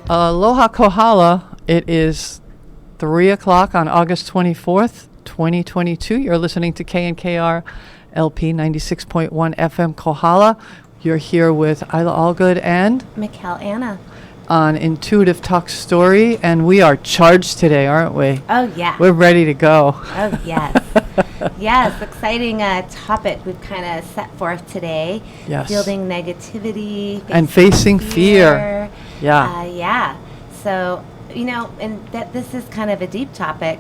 Aloha Kohala. It is 3 o'clock on August 24th, 2022. You're listening to KNKR LP 96.1 FM Kohala. You're here with Eila Allgood and Michál Anna on Intuitive Talk Story, and we are charged today, aren't we? Oh, yeah. We're ready to go. Oh, yes. Yes, exciting topic we've kind of set forth today. Yes. Fielding negativity. And facing fear. Yeah. Yeah. So, and that this is kind of a deep topic.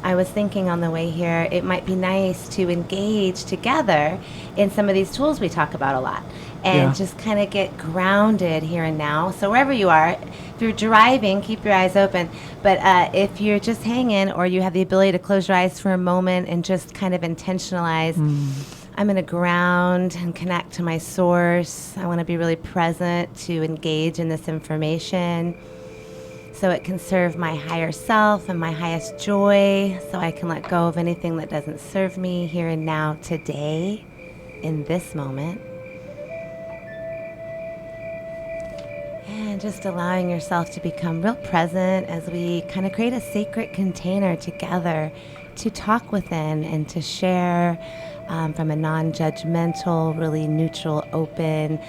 I was thinking on the way here, it might be nice to engage together in some of these tools we talk about a lot and just kind of get grounded here and now. So wherever you are, if you're driving, keep your eyes open. But if you're just hanging or you have the ability to close your eyes for a moment and just kind of intentionalize, I'm going to ground and connect to my source. I want to be really present to engage in this information, so it can serve my higher self and my highest joy, so I can let go of anything that doesn't serve me here and now today, in this moment. And just allowing yourself to become real present as we kind of create a sacred container together to talk within and to share from a non-judgmental, really neutral, open,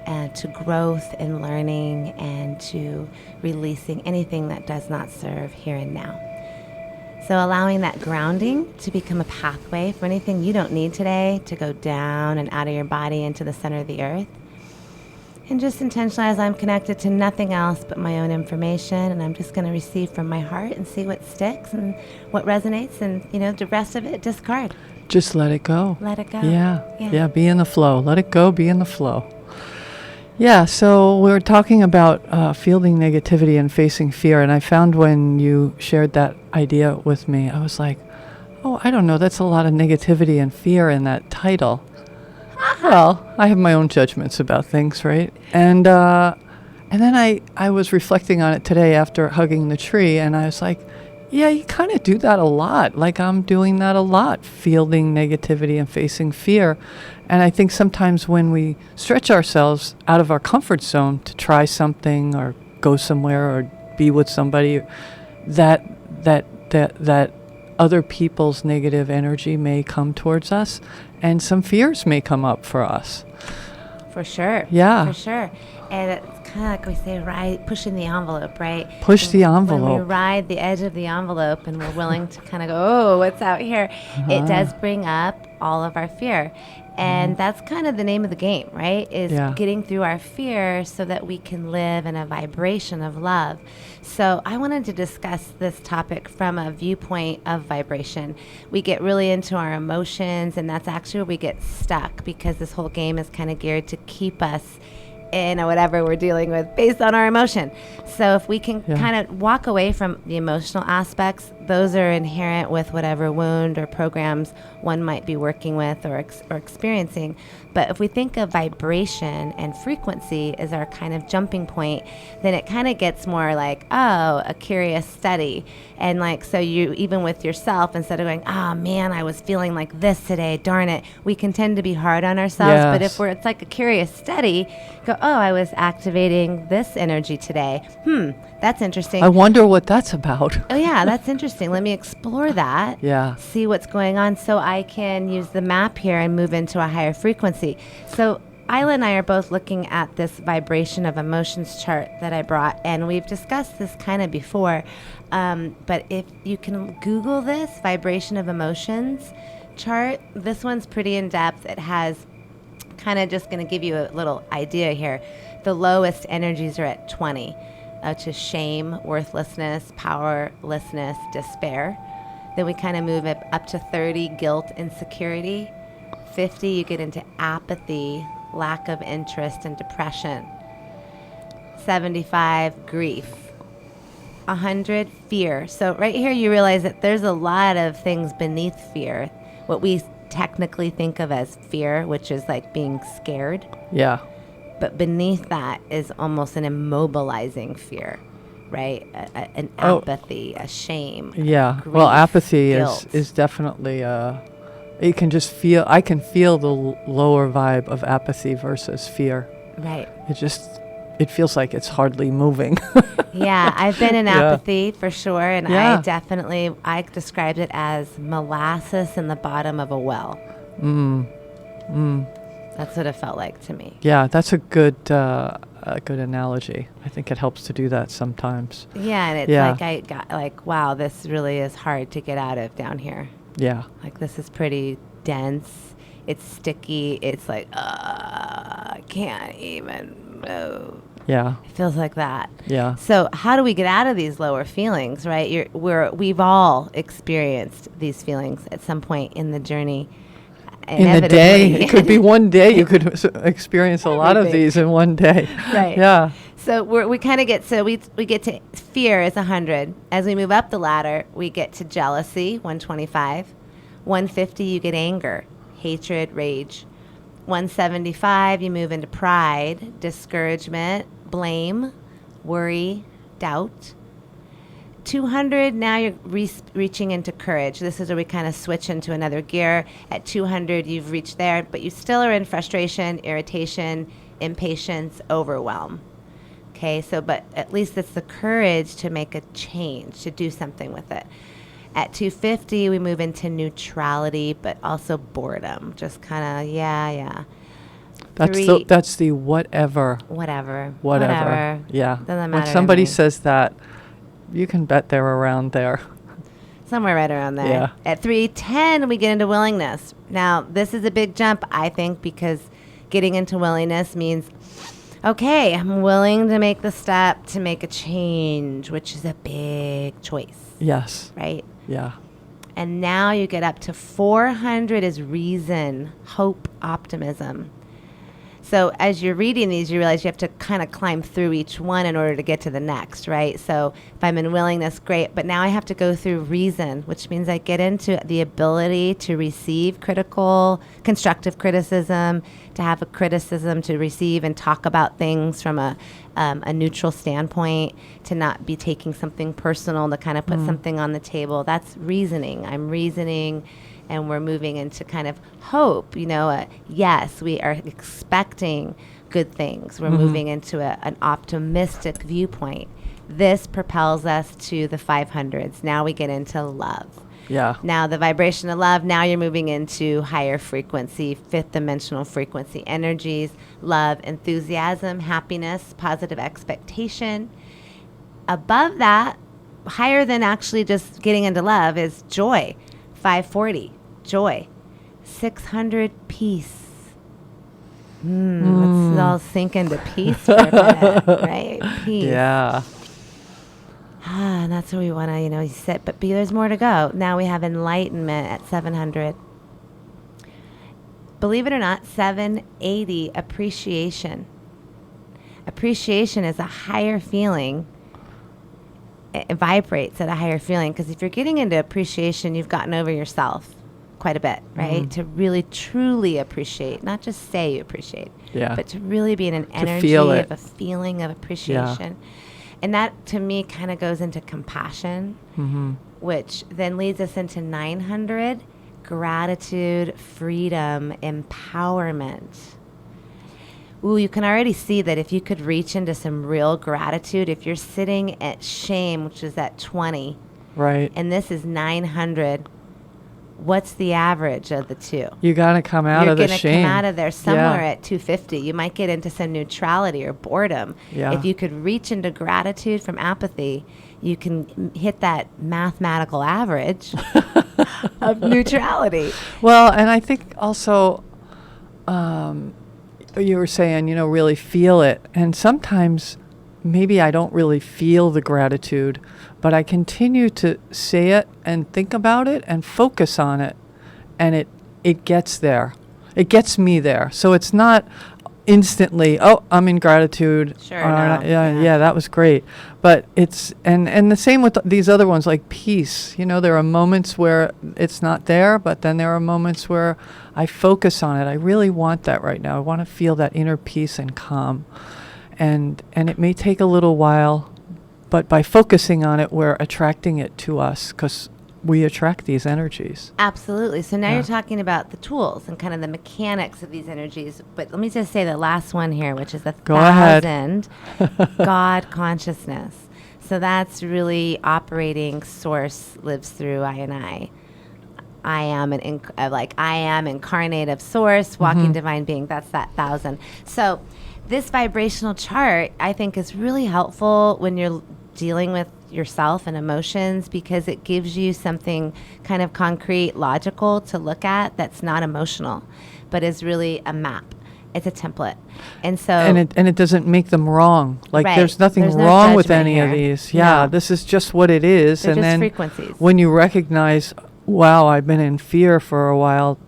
to growth and learning and to releasing anything that does not serve here and now. So allowing that grounding to become a pathway for anything you don't need today to go down and out of your body into the center of the earth. And just intentionalize I'm connected to nothing else but my own information, and I'm just going to receive from my heart and see what sticks and what resonates, and the rest of it discard. Just let it go. Let it go. Yeah, be in the flow. Let it go, be in the flow. Yeah, so we're talking about fielding negativity and facing fear, and I found when you shared that idea with me, I was like, oh, I don't know, that's a lot of negativity and fear in that title. Well, I have my own judgments about things, right? And then I was reflecting on it today after hugging the tree, and I was like, yeah, you kind of do that a lot. Like I'm doing that a lot, fielding negativity and facing fear. And I think sometimes when we stretch ourselves out of our comfort zone to try something or go somewhere or be with somebody, that other people's negative energy may come towards us, and some fears may come up for us. For sure. Yeah. For sure. And it's kind of like we say, pushing the envelope, right? Push the envelope. When we ride the edge of the envelope and we're willing to kind of go, oh, what's out here? It does bring up all of our fear. And that's kind of the name of the game, right? Is getting through our fear so that we can live in a vibration of love. So I wanted to discuss this topic from a viewpoint of vibration. We get really into our emotions, and that's actually where we get stuck, because this whole game is kind of geared to keep us in whatever we're dealing with based on our emotion. So if we can kind of walk away from the emotional aspects, those are inherent with whatever wound or programs one might be working with or experiencing. But if we think of vibration and frequency as our kind of jumping point, then it kind of gets more like, oh, a curious study. And like, so you, even with yourself, instead of going, oh man, I was feeling like this today, darn it, we can tend to be hard on ourselves. Yes. But if it's like a curious study, go, oh, I was activating this energy today. That's interesting. I wonder what that's about. Oh yeah, that's interesting. Let me explore that. Yeah. See what's going on, so I can use the map here and move into a higher frequency. So Eila and I are both looking at this vibration of emotions chart that I brought, and we've discussed this kind of before. But if you can Google this vibration of emotions chart, this one's pretty in depth. It has kind of just going to give you a little idea here. The lowest energies are at 20. Which is shame, worthlessness, powerlessness, despair. Then we kind of move it up to 30, guilt, insecurity. 50, you get into apathy, lack of interest, and depression. 75, grief. 100, fear. So right here you realize that there's a lot of things beneath fear. What we technically think of as fear, which is like being scared. Yeah. But beneath that is almost an immobilizing fear, right? An apathy, a shame. Yeah. Grief, well, apathy guilt. is definitely, you can just feel, I can feel the lower vibe of apathy versus fear. Right. It just it feels like it's hardly moving. Yeah, I've been in apathy for sure, and Yeah. I described it as molasses in the bottom of a well. That's what it felt like to me. Yeah, that's a good analogy. I think it helps to do that sometimes. Yeah, and it's like I got like, wow, this really is hard to get out of down here. Yeah. Like this is pretty dense. It's sticky. It's like, I can't even move. Yeah. It feels like that. Yeah. So how do we get out of these lower feelings, right? We've all experienced these feelings at some point in the journey. In the day, it could be one day. You could experience a lot of these in one day. Right. Yeah. So we kind of get, we get to fear is 100. As we move up the ladder, we get to jealousy, 125. 150, you get anger, hatred, rage. 175, you move into pride, discouragement, blame, worry, doubt. 200, now you're reaching into courage. This is where we kind of switch into another gear. At 200, you've reached there, but you still are in frustration, irritation, impatience, overwhelm. Okay, so but at least it's the courage to make a change, to do something with it. At 250, we move into neutrality, but also boredom. Just kind of, yeah. That's the whatever. Whatever. Yeah. Doesn't matter When to somebody me. says that, you can bet they're around there. Somewhere right around there. Yeah. At 310, we get into willingness. Now, this is a big jump, I think, because getting into willingness means, okay, I'm willing to make the step to make a change, which is a big choice. Yes. Right? Yeah. And now you get up to 400 is reason, hope, optimism. So as you're reading these, you realize you have to kind of climb through each one in order to get to the next, right? So if I'm in willingness, great. But now I have to go through reason, which means I get into the ability to receive constructive criticism, to have a criticism to receive and talk about things from a neutral standpoint, to not be taking something personal, to kind of put something on the table. That's reasoning. I'm reasoning. And we're moving into kind of hope, yes, we are expecting good things. We're moving into an optimistic viewpoint. This propels us to the 500s. Now we get into love. Yeah. Now the vibration of love, now you're moving into higher frequency, fifth dimensional frequency energies, love, enthusiasm, happiness, positive expectation. Above that, higher than actually just getting into love is joy. 540, joy. 600, peace. Let's all sink into peace for a minute, right? Peace. Yeah. And that's where we want to, sit. But there's more to go. Now we have enlightenment at 700. Believe it or not, 780, appreciation. Appreciation is a higher feeling. It vibrates at a higher feeling, because if you're getting into appreciation, you've gotten over yourself quite a bit, right? To really truly appreciate, not just say you appreciate, but to really be in an energy feel of it. a feeling of appreciation. And that to me kind of goes into compassion, which then leads us into 900, gratitude, freedom, empowerment. Ooh, you can already see that if you could reach into some real gratitude, if you're sitting at shame, which is at 20, Right. and this is 900, what's the average of the two? You got to come out of the You're going to shame. come out of there somewhere at 250. You might get into some neutrality or boredom. Yeah. If you could reach into gratitude from apathy, you can hit that mathematical average of neutrality. Well, and I think also you were saying, really feel it. And sometimes maybe I don't really feel the gratitude, but I continue to say it and think about it and focus on it. And it gets there. It gets me there. So it's not instantly, oh, I'm in gratitude. Sure, yeah, that was great. But it's, and the same with these other ones, like peace. There are moments where it's not there, but then there are moments where I focus on it. I really want that right now. I want to feel that inner peace and calm. And it may take a little while, but by focusing on it, we're attracting it to us, because we attract these energies. Absolutely. So now you're talking about the tools and kind of the mechanics of these energies. But let me just say the last one here, which is the Go ahead. 1,000 God consciousness. So that's really operating source lives through I and I. I am I am incarnate of source, walking divine being. That's that 1,000. So this vibrational chart, I think, is really helpful when you're dealing with yourself and emotions, because it gives you something kind of concrete, logical to look at that's not emotional, but is really a map. It's a template. And so and it doesn't make them wrong. Like Right. there's nothing There's no wrong with judgment any here. of these. Yeah, No. this is just what it is. They're and just then frequencies. when you recognize, wow, I've been in fear for a while,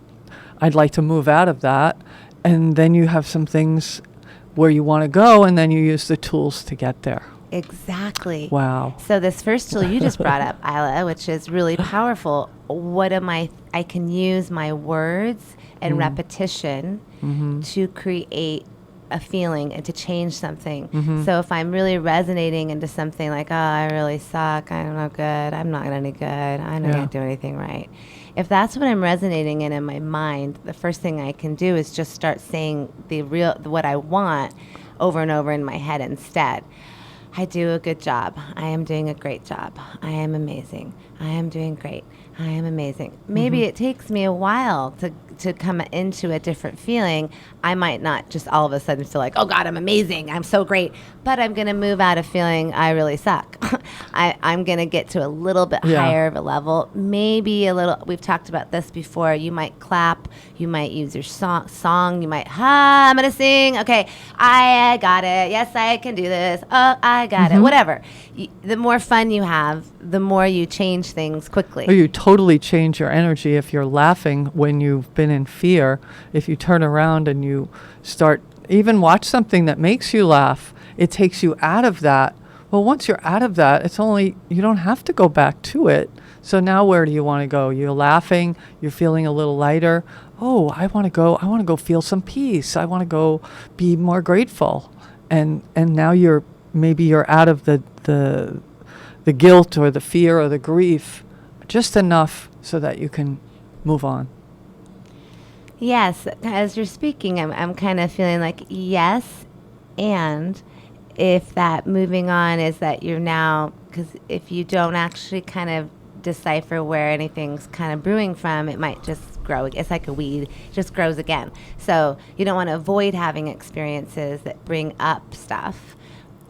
I'd like to move out of that. And then you have some things where you want to go, and then you use the tools to get there. Exactly. Wow. So this first tool you just brought up, Eila, which is really powerful. I can use my words and repetition to create a feeling and to change something. So if I'm really resonating into something like, oh, I really suck, I'm not good, I'm not any good, I'm not going to do anything right. If that's what I'm resonating in my mind, the first thing I can do is just start saying what I want over and over in my head instead. I do a good job. I am doing a great job. I am amazing. I am doing great. I am amazing. Maybe it takes me a while to come into a different feeling. I might not just all of a sudden feel like, oh God, I'm amazing, I'm so great. But I'm going to move out of feeling I really suck. I'm going to get to a little bit higher of a level. Maybe a little, we've talked about this before. You might clap. You might use your song. You might, I'm going to sing. Okay, I got it. Yes, I can do this. Oh, I got it. Whatever. The more fun you have, the more you change things quickly. Or you totally change your energy if you're laughing when you've been in fear. If you turn around and you start, even watch something that makes you laugh, it takes you out of that. Well, once you're out of that, you don't have to go back to it. So now where do you want to go? You're laughing, you're feeling a little lighter. Oh, I want to go feel some peace. I want to go be more grateful. And now you're out of the guilt or the fear or the grief, just enough so that you can move on. Yes, as you're speaking, I'm kind of feeling like yes, and if that moving on is that you're now, because if you don't actually kind of decipher where anything's kind of brewing from, it might just grow. It's like a weed, it just grows again. So you don't want to avoid having experiences that bring up stuff.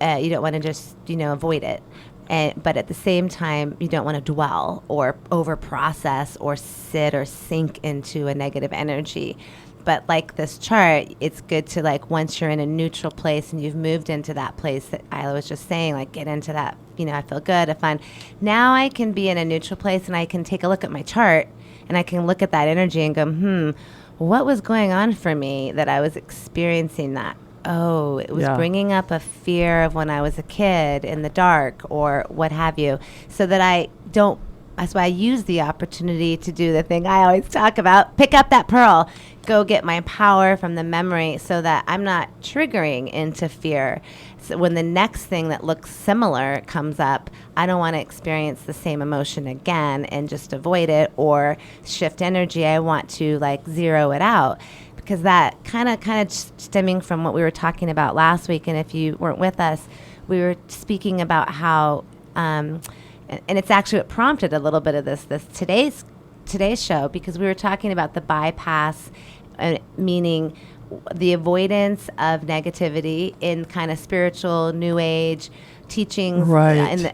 You don't want to just, avoid it. But at the same time, you don't want to dwell or over-process or sit or sink into a negative energy. But like this chart, it's good to, once you're in a neutral place and you've moved into that place that Eila was just saying, get into that, I feel good, I find. Now I can be in a neutral place and I can take a look at my chart and I can look at that energy and go, what was going on for me that I was experiencing that? Oh, it was bringing up a fear of when I was a kid in the dark or what have you, so that that's why I use the opportunity to do the thing I always talk about, pick up that pearl, go get my power from the memory so that I'm not triggering into fear. So when the next thing that looks similar comes up, I don't want to experience the same emotion again and just avoid it or shift energy. I want to zero it out. Because that kind of stemming from what we were talking about last week, and if you weren't with us, we were speaking about how, and it's actually what prompted a little bit of this today's show, because we were talking about the bypass, meaning the avoidance of negativity in kind of spiritual New Age teachings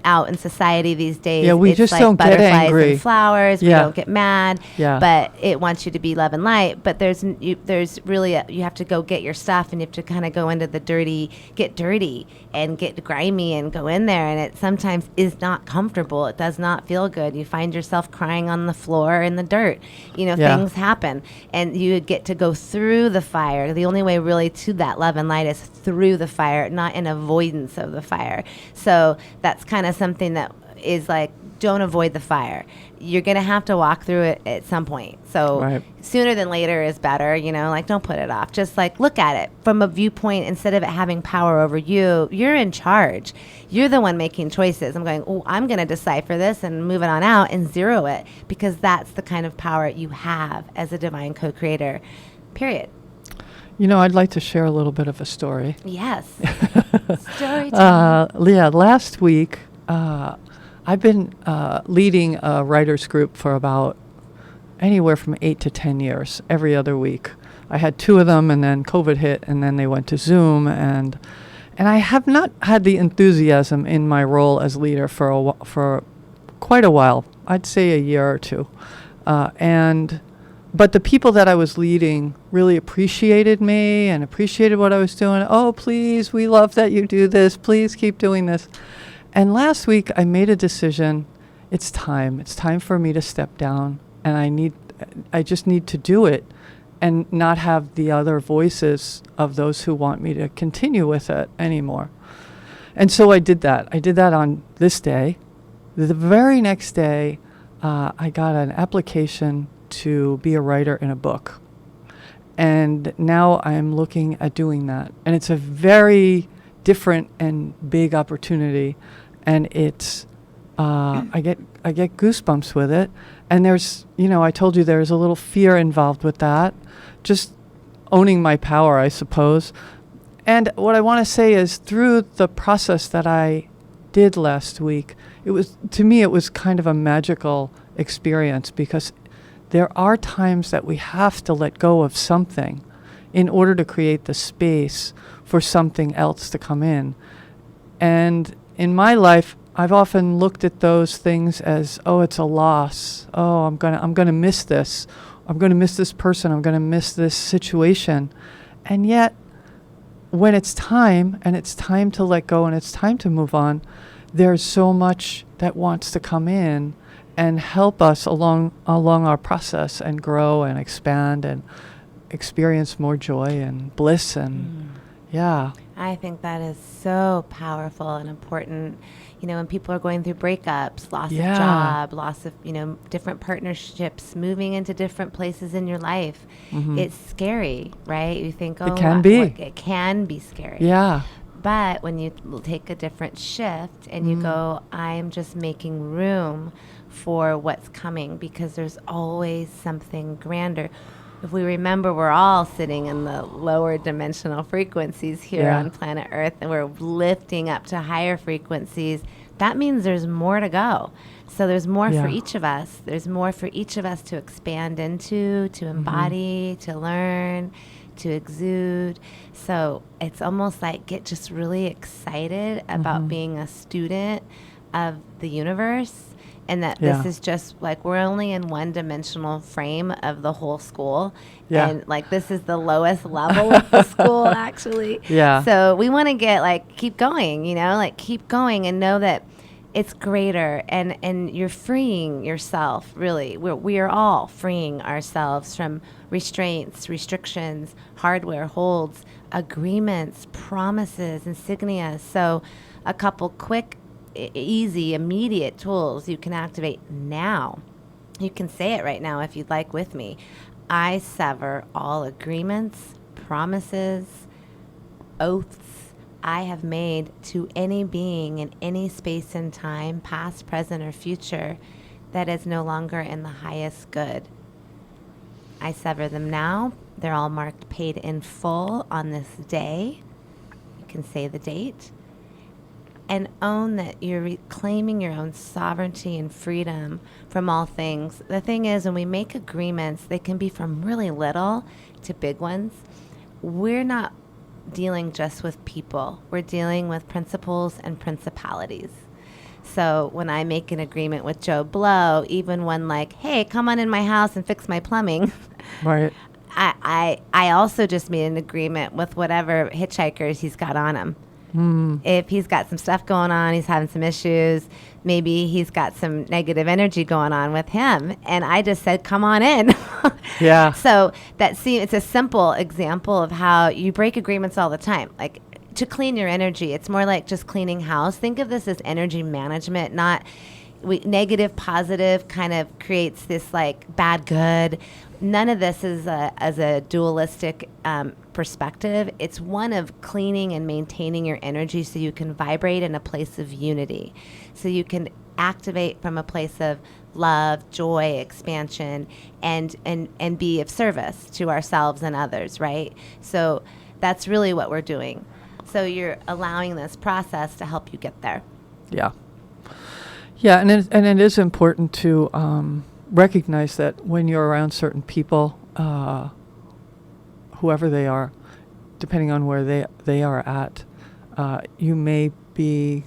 out in society these days. Yeah, we it's just like don't get butterflies angry. And flowers. We don't get mad. Yeah. But it wants you to be love and light. But there's really you have to go get your stuff, and you have to kind of go into the get dirty and get grimy and go in there. And it sometimes is not comfortable. It does not feel good. You find yourself crying on the floor in the dirt. Things happen, and you get to go through the fire. The only way really to that love and light is through the fire, not in avoidance of the fire. So that's kind of something that is don't avoid the fire. You're going to have to walk through it at some point. So sooner than later is better, like don't put it off. Just like look at it from a viewpoint. Instead of it having power over you, you're in charge. You're the one making choices. I'm going, I'm going to decipher this and move it on out and zero it, because that's the kind of power you have as a divine co-creator, period. I'd like to share a little bit of a story. Yes. Story time. Leah, last week, I've been leading a writers group for about anywhere from 8 to 10 years, every other week. I had 2 of them, and then COVID hit, and then they went to Zoom, and I have not had the enthusiasm in my role as leader for quite a while. I'd say a year or 2, But the people that I was leading really appreciated me and appreciated what I was doing. Oh, please, we love that you do this. Please keep doing this. And last week I made a decision. It's time. It's time for me to step down. And I just need to do it and not have the other voices of those who want me to continue with it anymore. And so I did that. I did that on this day. The very next day, I got an application to be a writer in a book. And now I'm looking at doing that. And it's a very different and big opportunity. And it's, I get goosebumps with it. And there's, I told you there's a little fear involved with that. Just owning my power, I suppose. And what I want to say is, through the process that I did last week, to me, it was kind of a magical experience, because there are times that we have to let go of something in order to create the space for something else to come in. And in my life, I've often looked at those things as, it's a loss. I'm gonna miss this. I'm gonna miss this person. I'm gonna miss this situation. And yet, when it's time, and it's time to let go, and it's time to move on, there's so much that wants to come in and help us along our process and grow and expand and experience more joy and bliss and I think that is so powerful and important. When people are going through breakups, loss of job, loss of, different partnerships, moving into different places in your life, it's scary, right? You think, it can be. It can be scary. Yeah. But when you take a different shift and you go, I'm just making room for what's coming, because there's always something grander. If we remember, we're all sitting in the lower dimensional frequencies here on planet Earth, and we're lifting up to higher frequencies. That means there's more to go. So there's more for each of us. There's more for each of us to expand into, to embody, to learn, to exude. So it's almost like get just really excited about being a student of the universe. And that this is just like, we're only in one dimensional frame of the whole school. Yeah. And like, this is the lowest level of the school, actually. Yeah. So we want to keep going, keep going and know that it's greater. And you're freeing yourself, really. We are all freeing ourselves from restraints, restrictions, hardware, holds, agreements, promises, insignia. So a couple quick, easy, immediate tools you can activate now. You can say it right now if you'd like with me. I sever all agreements, promises, oaths I have made to any being in any space and time, past, present, or future, that is no longer in the highest good. I sever them now. They're all marked paid in full on this day. You can say the date. And own that you're reclaiming your own sovereignty and freedom from all things. The thing is, when we make agreements, they can be from really little to big ones. We're not dealing just with people. We're dealing with principles and principalities. So when I make an agreement with Joe Blow, even one like, hey, come on in my house and fix my plumbing. Right. I also just made an agreement with whatever hitchhikers he's got on him. If he's got some stuff going on, he's having some issues, maybe he's got some negative energy going on with him. And I just said, come on in. Yeah. So it's a simple example of how you break agreements all the time. Like to clean your energy, it's more like just cleaning house. Think of this as energy management, not negative, positive kind of creates this like bad, good. None of this is as a dualistic perspective. It's one of cleaning and maintaining your energy so you can vibrate in a place of unity. So you can activate from a place of love, joy, expansion, and be of service to ourselves and others, right? So that's really what we're doing. So you're allowing this process to help you get there. Yeah. Yeah, and it is important to recognize that when you're around certain people, whoever they are, depending on where they are at, you may be,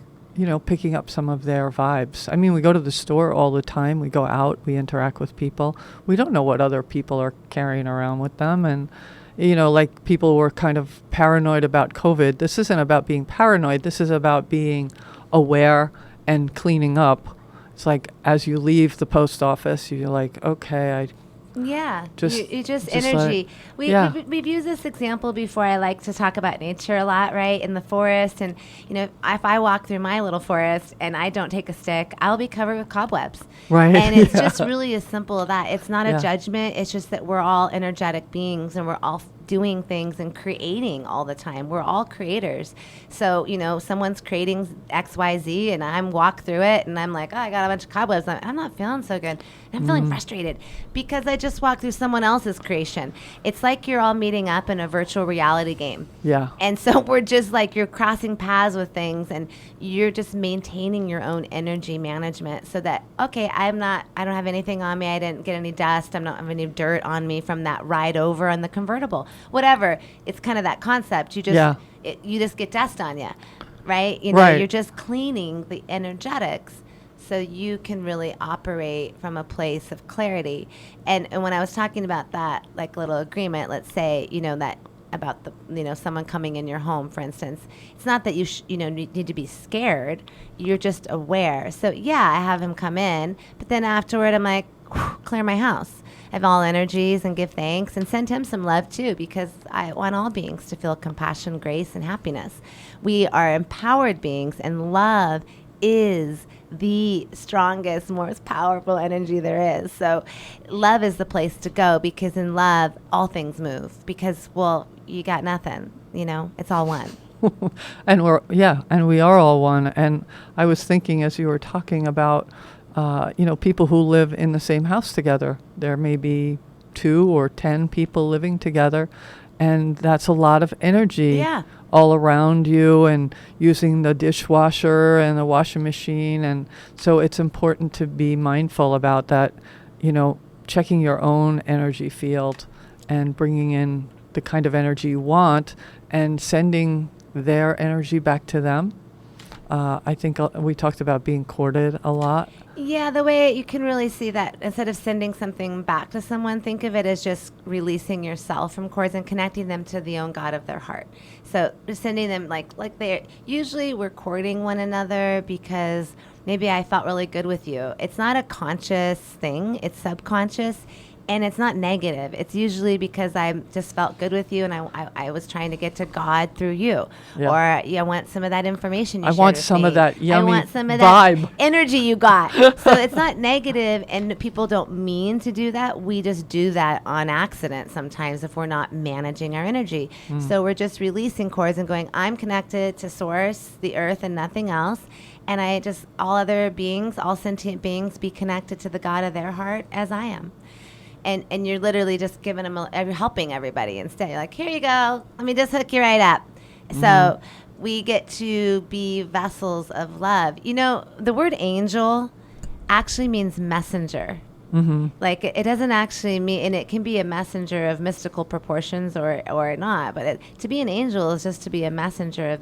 picking up some of their vibes. I mean, we go to the store all the time. We go out. We interact with people. We don't know what other people are carrying around with them. And, like people were kind of paranoid about COVID. This isn't about being paranoid. This is about being aware and cleaning up. It's like as you leave the post office, you're like, okay, you just energy. We've used this example before. I like to talk about nature a lot, right? In the forest. And, if I walk through my little forest and I don't take a stick, I'll be covered with cobwebs. Right. And it's just really as simple as that. It's not a judgment. It's just that we're all energetic beings and we're all doing things and creating all the time. We're all creators. So, someone's creating X, Y, Z and I'm walk through it and I'm like, oh, I got a bunch of cobwebs. I'm not feeling so good. I'm feeling frustrated because I just walked through someone else's creation. It's like you're all meeting up in a virtual reality game. Yeah. And so we're just like, you're crossing paths with things and you're just maintaining your own energy management so that, okay, I don't have anything on me. I didn't get any dust. I'm not having any dirt on me from that ride over on the convertible. Whatever. It's kind of that concept. You just get dust on you, right? You're just cleaning the energetics so you can really operate from a place of clarity. And when I was talking about that, like little agreement, let's say, that about the, someone coming in your home, for instance, it's not that you need to be scared. You're just aware. So yeah, I have him come in, but then afterward I'm like, clear my house. I have all energies and give thanks and send him some love too, because I want all beings to feel compassion, grace, and happiness. We are empowered beings, and love is the strongest, most powerful energy there is. So love is the place to go, because in love, all things move, because, you got nothing, it's all one. And we are all one. And I was thinking as you were talking about, people who live in the same house together. There may be 2 or 10 people living together, and that's a lot of energy all around you, and using the dishwasher and the washing machine. And so it's important to be mindful about that, checking your own energy field and bringing in the kind of energy you want and sending their energy back to them. I think we talked about being courted a lot. Yeah, the way you can really see that, instead of sending something back to someone, think of it as just releasing yourself from cords and connecting them to the own God of their heart. So just sending them like they're, usually we're courting one another because maybe I felt really good with you. It's not a conscious thing, it's subconscious. And it's not negative. It's usually because I just felt good with you, and I was trying to get to God through you. Yeah. Or I want some of that information you shared want with some me. of that yummy I want some of vibe. That energy you got. So it's not negative, and people don't mean to do that. We just do that on accident sometimes if we're not managing our energy. So we're just releasing cords and going, I'm connected to Source, the earth, and nothing else. And all other beings, all sentient beings, be connected to the God of their heart as I am. And you're literally just giving them, helping everybody instead. You're like, here you go. Let me just hook you right up. So we get to be vessels of love. The word angel actually means messenger. Like it doesn't actually mean, and it can be a messenger of mystical proportions or not. But to be an angel is just to be a messenger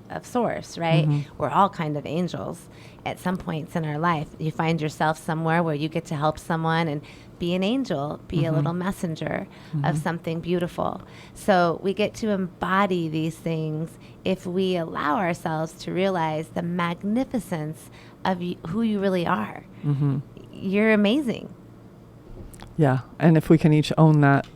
of Source, right? We're all kind of angels at some points in our life. You find yourself somewhere where you get to help someone and be an angel, be a little messenger of something beautiful. So we get to embody these things if we allow ourselves to realize the magnificence of who you really are. You're amazing. Yeah, and if we can each own that,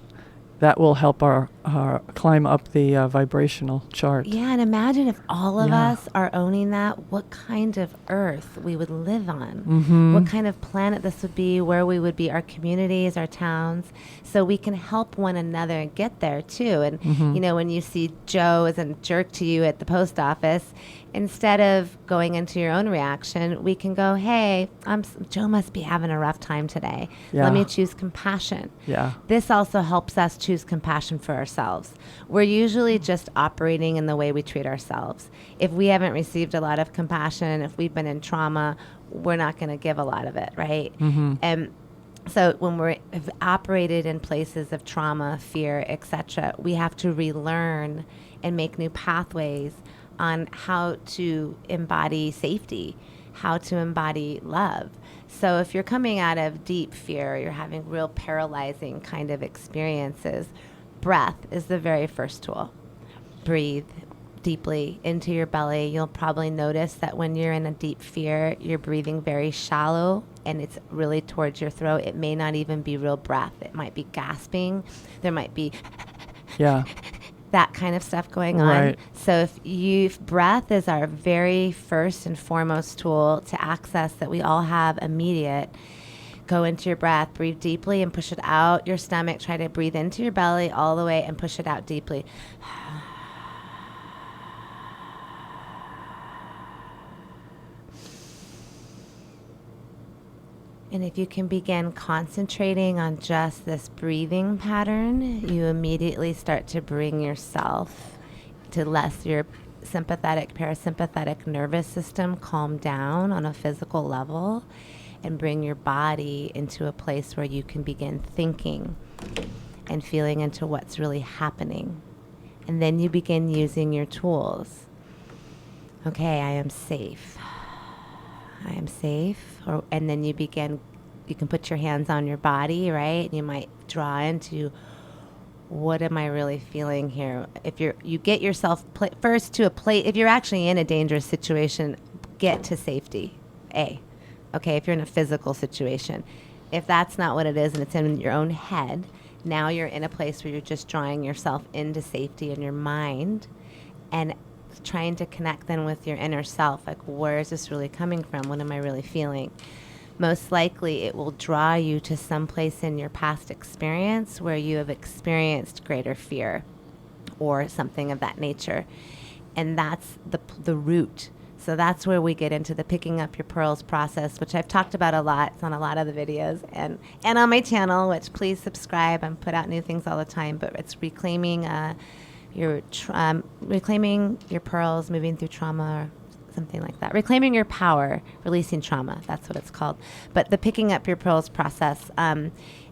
that will help our climb up the vibrational chart. Yeah, and imagine if all of us are owning that, what kind of earth we would live on, what kind of planet this would be, where we would be, our communities, our towns, so we can help one another get there too. And, you know, when you see Joe as a jerk to you at the post office, instead of going into your own reaction, we can go, hey, Joe must be having a rough time today. Let me choose compassion. This also helps us choose compassion for ourselves. We're usually just operating in the way we treat ourselves. If we haven't received a lot of compassion, if we've been in trauma, we're not going to give a lot of it, right? And so when we've operated in places of trauma, fear, etc., we have to relearn and make new pathways on how to embody safety, how to embody love. So if you're coming out of deep fear, you're having real paralyzing kind of experiences, breath is the very first tool. Breathe deeply into your belly. You'll probably notice that when you're in a deep fear, you're breathing very shallow and it's really towards your throat. It may not even be real breath. It might be gasping. There might be that kind of stuff going on. So if breath is our very first and foremost tool to access that we all have immediate, go into your breath, breathe deeply and push it out your stomach. Try to breathe into your belly all the way and push it out deeply. And if you can begin concentrating on just this breathing pattern, you immediately start to bring yourself to less your sympathetic, parasympathetic nervous system calm down on a physical level and bring your body into a place where you can begin thinking and feeling into what's really happening. And then you begin using your tools. Okay, I am safe. I am safe. And then you can put your hands on your body, right? And you might draw into, what am I really feeling here? If you get yourself first to a place, if you're actually in a dangerous situation, get to safety, Okay, if you're in a physical situation. If that's not what it is and it's in your own head, now you're in a place where you're just drawing yourself into safety in your mind and trying to connect then with your inner self. Like, where is this really coming from? What am I really feeling? Most likely it will draw you to some place in your past experience where you have experienced greater fear or something of that nature. And that's the root. So that's where we get into the picking up your pearls process, which I've talked about a lot. It's on a lot of the videos and on my channel, which please subscribe. I put out new things all the time, but it's reclaiming reclaiming your pearls, moving through trauma, or something like that. Reclaiming your power, releasing trauma. That's what it's called. But the picking up your pearls process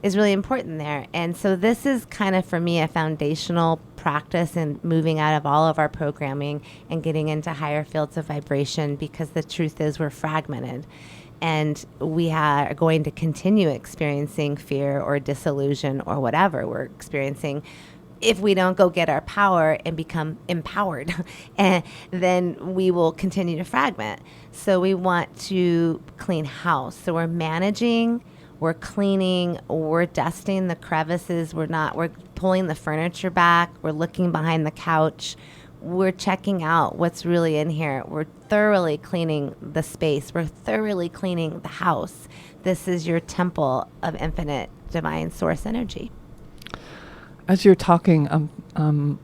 is really important there. And so this is kind of, for me, a foundational practice in moving out of all of our programming and getting into higher fields of vibration, because the truth is we're fragmented. And we are going to continue experiencing fear or disillusion or whatever we're experiencing if we don't go get our power and become empowered, and then we will continue to fragment. So we want to clean house. So we're managing, we're cleaning, we're dusting the crevices. We're pulling the furniture back. We're looking behind the couch. We're checking out what's really in here. We're thoroughly cleaning the space. We're thoroughly cleaning the house. This is your temple of infinite divine source energy. As you're talking, I'm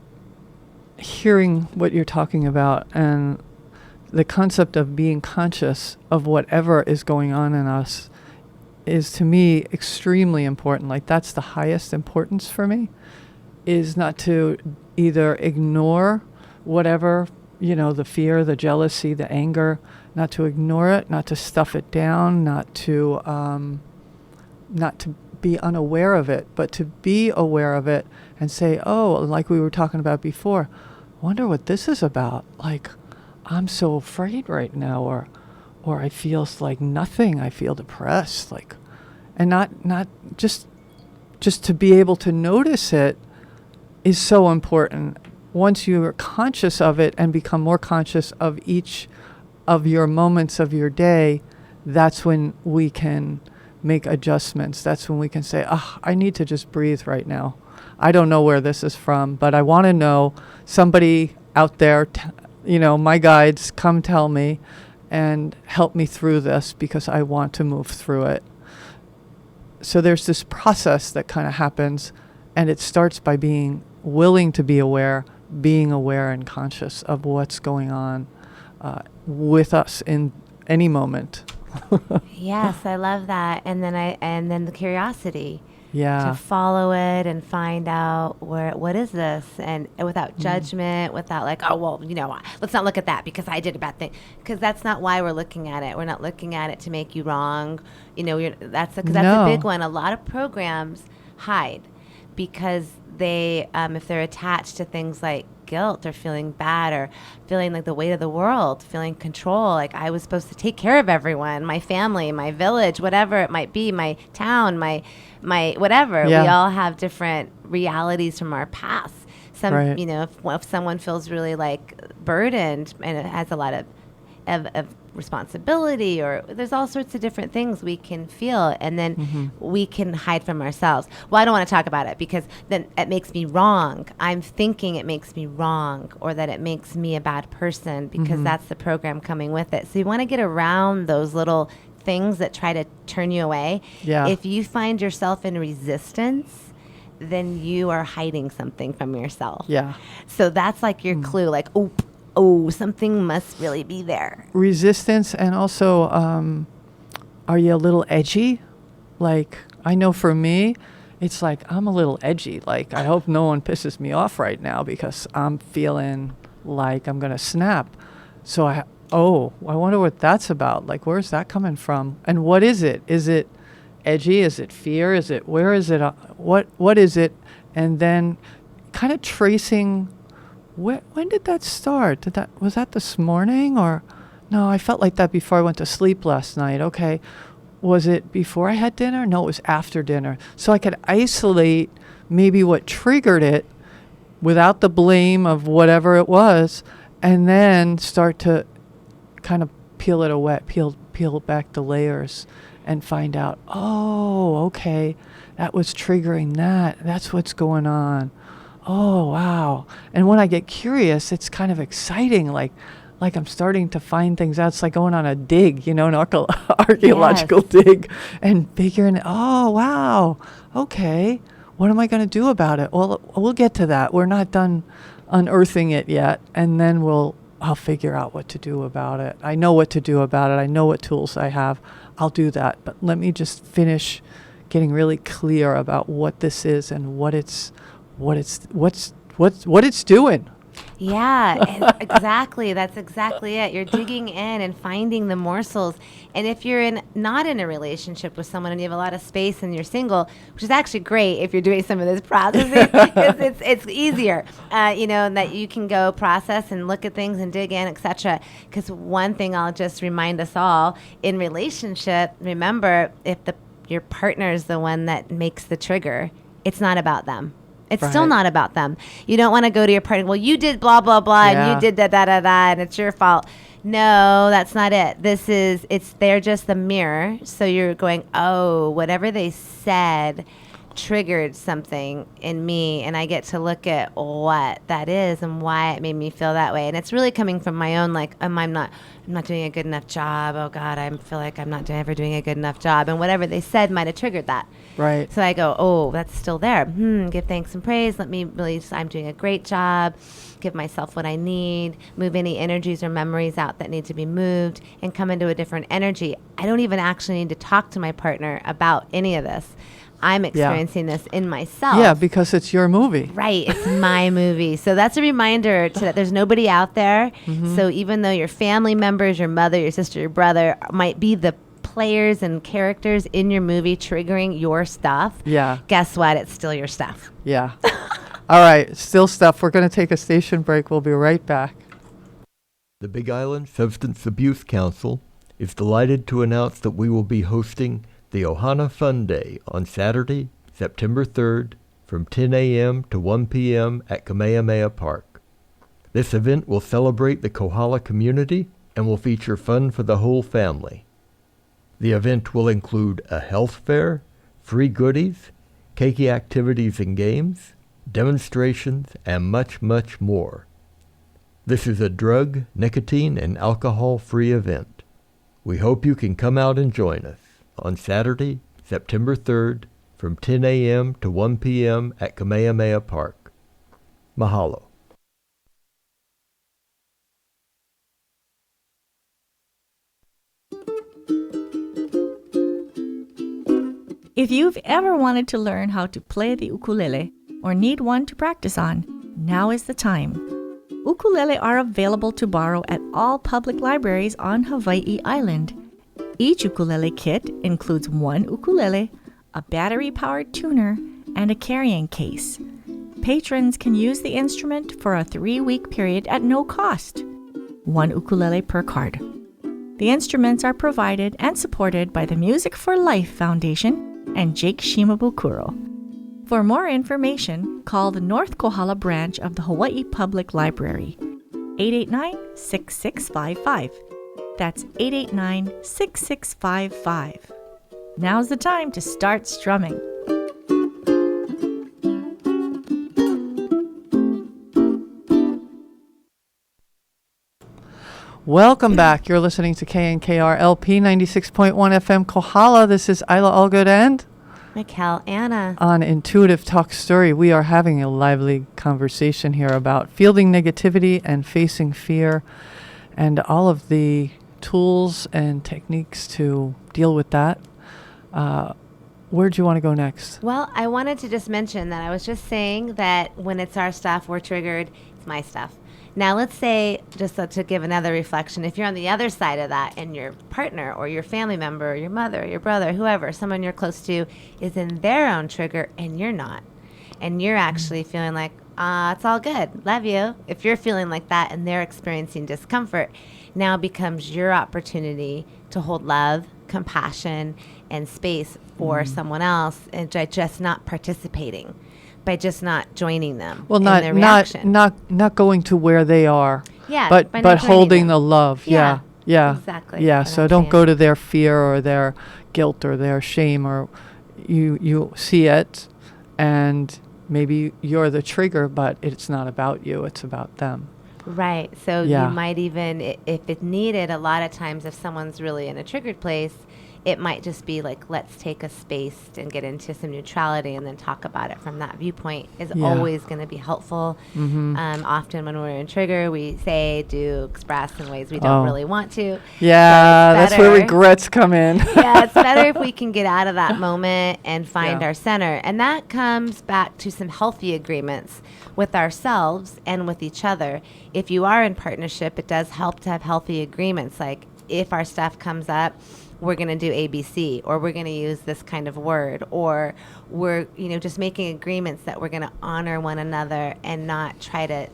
hearing what you're talking about, and the concept of being conscious of whatever is going on in us is, to me, extremely important. Like, that's the highest importance for me, is not to either ignore whatever, the fear, the jealousy, the anger, not to ignore it, not to stuff it down, not to be unaware of it, but to be aware of it and say, oh, like we were talking about before, wonder what this is about. Like, I'm so afraid right now, or I feel like nothing. I feel depressed. Like, and not just to be able to notice it is so important. Once you are conscious of it and become more conscious of each of your moments of your day, that's when we can make adjustments. That's when we can say, I need to just breathe right now. I don't know where this is from, but I want to know somebody out there, my guides, come tell me and help me through this because I want to move through it. So there's this process that kind of happens, and it starts by being willing to be aware, being aware and conscious of what's going on with us in any moment. Yes, I love that. And then the curiosity. Yeah. To follow it and find out what is this, and without judgment, without like, oh well, let's not look at that because I did a bad thing, because that's not why we're looking at it. We're not looking at it to make you wrong. That's a big one. A lot of programs hide because they, if they're attached to things like guilt or feeling bad or feeling like the weight of the world, feeling control, like I was supposed to take care of everyone, my family, my village, whatever it might be, my town, my whatever. Yeah. We all have different realities from our past. Right. If someone feels really like burdened and it has a lot of responsibility, or there's all sorts of different things we can feel, and then we can hide from ourselves. Well, I don't want to talk about it because then it makes me wrong. I'm thinking it makes me wrong, or that it makes me a bad person, because that's the program coming with it. So you want to get around those little things that try to turn you away. Yeah. If you find yourself in resistance, then you are hiding something from yourself. Yeah. So that's like your clue, like, oh, something must really be there. Resistance, and also, are you a little edgy? Like, I know for me, it's like I'm a little edgy. Like, I hope no one pisses me off right now because I'm feeling like I'm going to snap. So I wonder what that's about. Like, where's that coming from? And what is it? Is it edgy? Is it fear? Where is it? What is it? And then kind of tracing, when did that start? Was that this morning, or no? I felt like that before I went to sleep last night. Okay, was it before I had dinner? No, it was after dinner. So I could isolate maybe what triggered it without the blame of whatever it was, and then start to kind of peel it away, peel back the layers, and find out, oh, okay, that was triggering that. That's what's going on. Oh, wow. And when I get curious, it's kind of exciting. Like I'm starting to find things out. It's like going on a dig, an archaeological dig, and figuring, oh, wow. Okay. What am I going to do about it? Well, we'll get to that. We're not done unearthing it yet. And then I'll figure out what to do about it. I know what to do about it. I know what tools I have. I'll do that. But let me just finish getting really clear about what this is and what it's doing. Yeah, exactly. That's exactly it. You're digging in and finding the morsels. And if you're not in a relationship with someone and you have a lot of space and you're single, which is actually great if you're doing some of this processing, because it's easier, and that you can go process and look at things and dig in, etc. Because one thing I'll just remind us all, in relationship, remember, if your partner is the one that makes the trigger, it's not about them. It's still not about them. You don't want to go to your partner, well, you did blah, blah, blah, and you did da, da, da, da, and it's your fault. No, that's not it. They're just the mirror. So you're going, oh, whatever they said triggered something in me, and I get to look at what that is and why it made me feel that way. And it's really coming from my own, like, I'm not doing a good enough job. Oh God, I feel like I'm not ever doing a good enough job. And whatever they said might have triggered that. Right. So I go, oh, that's still there. Give thanks and praise. Let me release. I'm doing a great job. Give myself what I need. Move any energies or memories out that need to be moved, and come into a different energy. I don't even actually need to talk to my partner about any of this. I'm experiencing this in myself. Yeah, because it's your movie. Right. It's my movie. So that's a reminder that there's nobody out there. So even though your family members, your mother, your sister, your brother might be the players and characters in your movie triggering your stuff, guess what? It's still your stuff. Yeah. All right. Still stuff. We're going to take a station break. We'll be right back. The Big Island Substance Abuse Council is delighted to announce that we will be hosting the Ohana Fun Day on Saturday, September 3rd, from 10 a.m. to 1 p.m. at Kamehameha Park. This event will celebrate the Kohala community and will feature fun for the whole family. The event will include a health fair, free goodies, keiki activities and games, demonstrations, and much, much more. This is a drug, nicotine, and alcohol-free event. We hope you can come out and join us on Saturday, September 3rd, from 10 a.m. to 1 p.m. at Kamehameha Park. Mahalo. If you've ever wanted to learn how to play the ukulele or need one to practice on, now is the time. Ukulele are available to borrow at all public libraries on Hawaii Island. Each ukulele kit includes one ukulele, a battery-powered tuner, and a carrying case. Patrons can use the instrument for a 3-week period at no cost. One ukulele per card. The instruments are provided and supported by the Music for Life Foundation and Jake Shimabukuro. For more information, call the North Kohala branch of the Hawaii Public Library, 889-6655. That's 889-6655. Now's the time to start strumming. Welcome back. You're listening to KNKR LP 96.1 FM Kohala. This is Eila Allgood and Michál Anna. On Intuitive Talk Story, we are having a lively conversation here about fielding negativity and facing fear and all of the tools and techniques to deal with that. Where do you want to go next? Well, I wanted to just mention that I was just saying that when it's our stuff, we're triggered. It's my stuff. Now, let's say, just to give another reflection, if you're on the other side of that and your partner or your family member or your mother or your brother, whoever, someone you're close to is in their own trigger and you're not, and you're actually feeling like, it's all good, love you. If you're feeling like that and they're experiencing discomfort, now becomes your opportunity to hold love, compassion, and space for someone else and just not participating. By just not joining them. Well, in their reaction. not going to where they are. Yeah, but joining holding them. the love. Yeah. Exactly. Yeah. What So I'm don't saying. go to their fear or their guilt or their shame, or you see it, and maybe you're the trigger, but it's not about you. It's about them. Right. So Yeah. you might even, if it's needed, a lot of times if someone's really in a triggered place, it might just be like, let's take a space and get into some neutrality and then talk about it from that viewpoint is always going to be helpful. Often when we're in trigger, we say, do, express in ways we don't really want to. Yeah, So that's where regrets come in. Yeah, it's better if we can get out of that moment and find our center. And that comes back to some healthy agreements with ourselves and with each other. If you are in partnership, it does help to have healthy agreements. Like if our stuff comes up, we're going to do ABC, or we're going to use this kind of word, or we're, just making agreements that we're going to honor one another and not try to,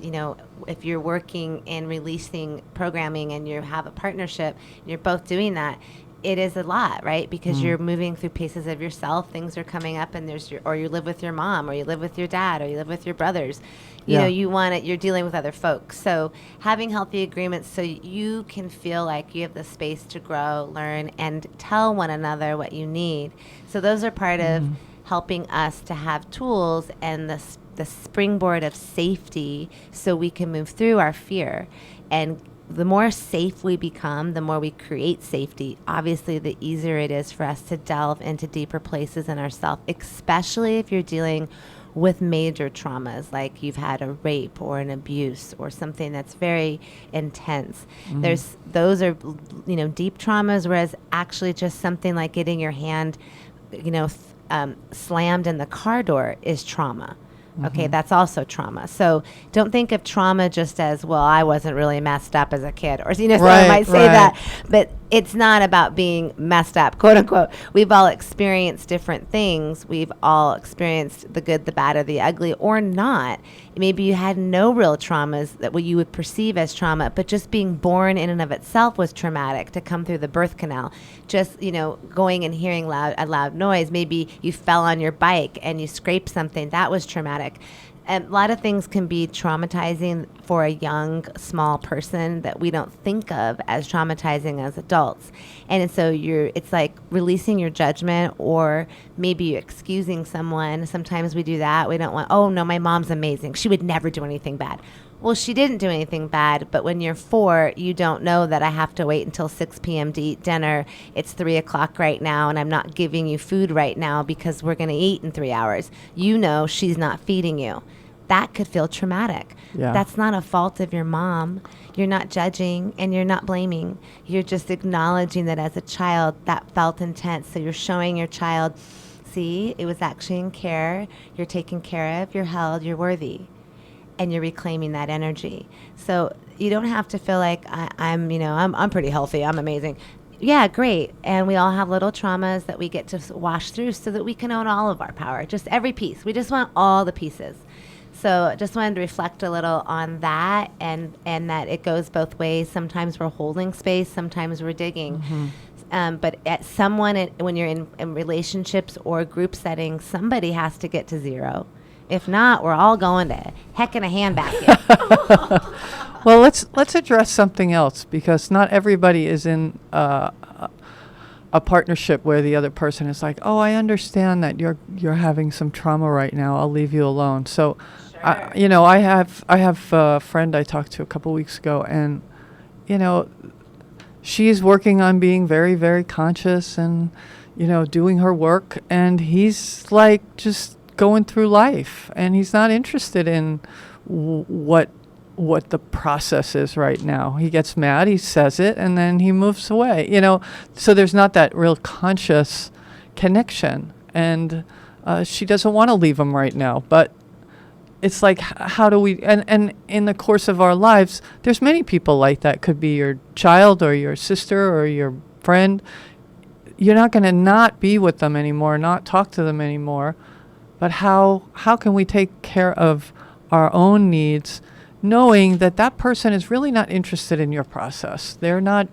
if you're working and releasing programming and you have a partnership, you're both doing that. It is a lot, right? Because you're moving through pieces of yourself. Things are coming up, and or you live with your mom, or you live with your dad, or you live with your brothers. You're dealing with other folks. So having healthy agreements so you can feel like you have the space to grow, learn, and tell one another what you need. So those are part of helping us to have tools and the springboard of safety so we can move through our fear. And the more safe we become, the more we create safety. Obviously, the easier it is for us to delve into deeper places in ourselves, especially if you're dealing with major traumas, like you've had a rape or an abuse or something that's very intense. Those are, deep traumas, whereas actually just something like getting your hand, slammed in the car door is trauma. Okay, that's also trauma. So don't think of trauma just as, well, I wasn't really messed up as a kid, or someone might say that, but it's not about being messed up, quote unquote. We've all experienced different things. We've all experienced the good, the bad, or the ugly, or not. Maybe you had no real traumas that what you would perceive as trauma, but just being born in and of itself was traumatic to come through the birth canal. Just, going and hearing a loud noise. Maybe you fell on your bike and you scraped something. That was traumatic. a lot of things can be traumatizing for a young, small person that we don't think of as traumatizing as adults. And so it's like releasing your judgment, or maybe you're excusing someone. Sometimes we do that. We don't want, oh no, my mom's amazing, she would never do anything bad. Well, she didn't do anything bad, but when you're 4, you don't know that I have to wait until 6 p.m. to eat dinner. It's 3 o'clock right now, and I'm not giving you food right now because we're going to eat in 3 hours. You know she's not feeding you. That could feel traumatic. Yeah. That's not a fault of your mom. You're not judging and you're not blaming. You're just acknowledging that as a child that felt intense. So you're showing your child, see, it was actually in care. You're taken care of. You're held. You're worthy. And you're reclaiming that energy. So you don't have to feel like I'm pretty healthy. I'm amazing. Yeah, great. And we all have little traumas that we get to wash through so that we can own all of our power, just every piece. We just want all the pieces. So just wanted to reflect a little on that, and that it goes both ways. Sometimes we're holding space, sometimes we're digging. But when you're in relationships or group settings, somebody has to get to 0. If not, we're all going to heck in a handbasket. Well, let's address something else, because not everybody is in a partnership where the other person is like, oh, I understand that you're having some trauma right now. I'll leave you alone. So, Sure. I have a friend I talked to a couple weeks ago, and she's working on being very, very conscious and doing her work, and he's like just going through life, and he's not interested in what the process is right now. He gets mad, he says it, and then he moves away. So there's not that real conscious connection, and she doesn't want to leave him right now. But it's like, how do we? And in the course of our lives, there's many people like that. Could be your child or your sister or your friend. You're not going to not be with them anymore, not talk to them anymore. But how can we take care of our own needs, knowing that that person is really not interested in your process? They're not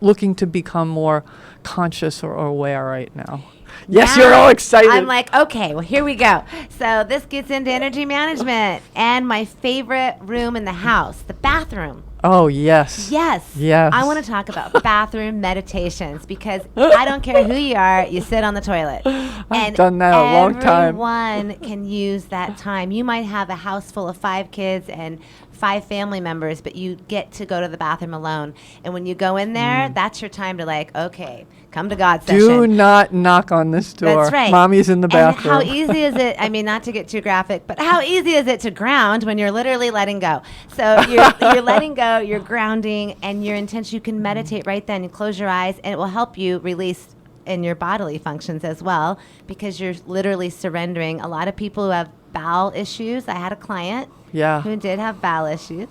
looking to become more conscious or aware right now. Yes, Now you're all excited. I'm like, okay, well, here we go. So this gets into energy management and my favorite room in the house, the bathroom. Oh, yes. Yes. Yes. I want to talk about bathroom meditations, because I don't care who you are, you sit on the toilet. I've done that a long time. Everyone can use that time. You might have a house full of 5 kids and 5 family members, but you get to go to the bathroom alone. And when you go in there, that's your time to okay, come to God session. Do not knock on this door. That's right. Mommy's in the bathroom. And how easy is it? I mean, not to get too graphic, but how easy is it to ground when you're literally letting go? So you're letting go, you're grounding, and your intention, you can meditate right then. You close your eyes, and it will help you release in your bodily functions as well, because you're literally surrendering. A lot of people who have bowel issues. I had a client who did have bowel issues.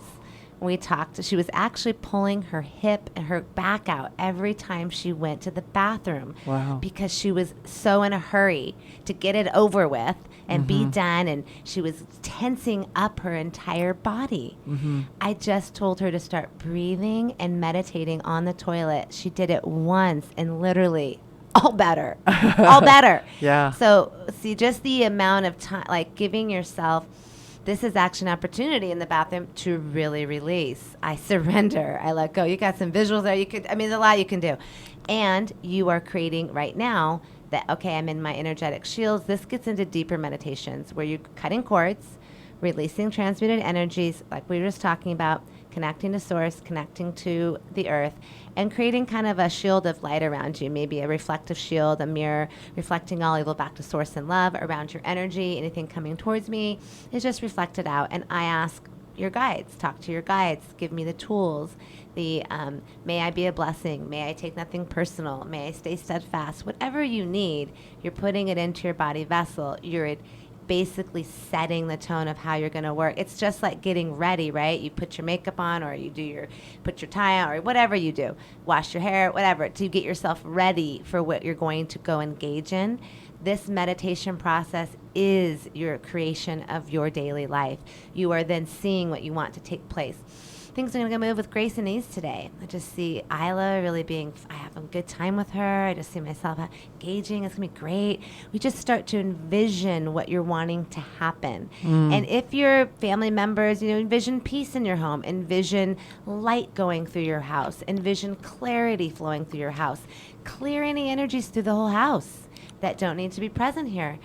We talked. She was actually pulling her hip and her back out every time she went to the bathroom. Wow. Because she was so in a hurry to get it over with and be done, and she was tensing up her entire body. I just told her to start breathing and meditating on the toilet. She did it once, and literally all better. All better. Yeah. So see, just the amount of time, giving yourself, this is actually an opportunity in the bathroom to really release. I surrender. I let go. You got some visuals there. There's a lot you can do. And you are creating right now that, okay, I'm in my energetic shields. This gets into deeper meditations where you're cutting cords, releasing transmuted energies, like we were just talking about, connecting to source, connecting to the earth, and creating kind of a shield of light around you, maybe a reflective shield, a mirror, reflecting all evil back to source and love around your energy. Anything coming towards me is just reflected out. And I ask your guides, talk to your guides, give me the tools. May I be a blessing? May I take nothing personal? May I stay steadfast? Whatever you need, you're putting it into your body vessel. You're basically setting the tone of how you're going to work. It's just like getting ready, right? You put your makeup on, or you put your tie on, or whatever you do, wash your hair, whatever, to get yourself ready for what you're going to go engage in. This meditation process is your creation of your daily life. You are then seeing what you want to take place. things are going to move with grace and ease today. I just see Eila really I have a good time with her. I just see myself engaging. It's going to be great. We just start to envision what you're wanting to happen. And if your family members, envision peace in your home, envision light going through your house, envision clarity flowing through your house, clear any energies through the whole house that don't need to be present here,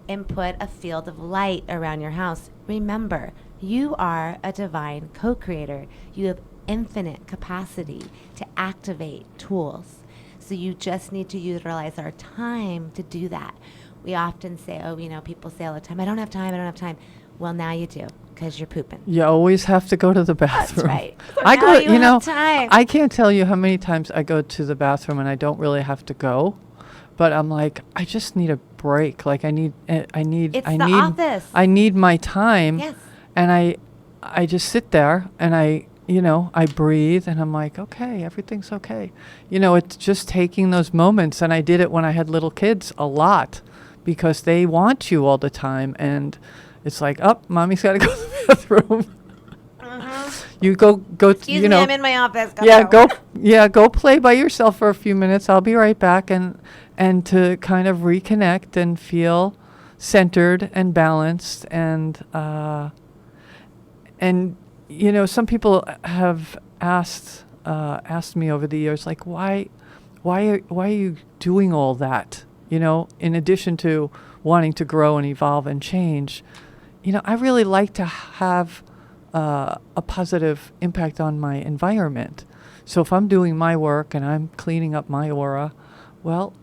and put a field of light around your house. Remember, you are a divine co-creator. You have infinite capacity to activate tools. So you just need to utilize our time to do that. We often say, people say all the time, I don't have time. Well, now you do, because you're pooping. You always have to go to the bathroom. That's right. So I now go, you have time. I can't tell you how many times I go to the bathroom and I don't really have to go, but I'm like, I just need a break. Like I need office. I need my time. Yes. And I just sit there and I breathe and I'm like, okay, everything's okay. It's just taking those moments. And I did it when I had little kids a lot because they want you all the time. And it's like, mommy's got to go to the bathroom. You go. Excuse me, I'm in my office. Go play by yourself for a few minutes. I'll be right back. And to kind of reconnect and feel centered and balanced and some people have asked me over the years, like, why are you doing all that? In addition to wanting to grow and evolve and change, I really like to have a positive impact on my environment. So if I'm doing my work and I'm cleaning up my aura, well,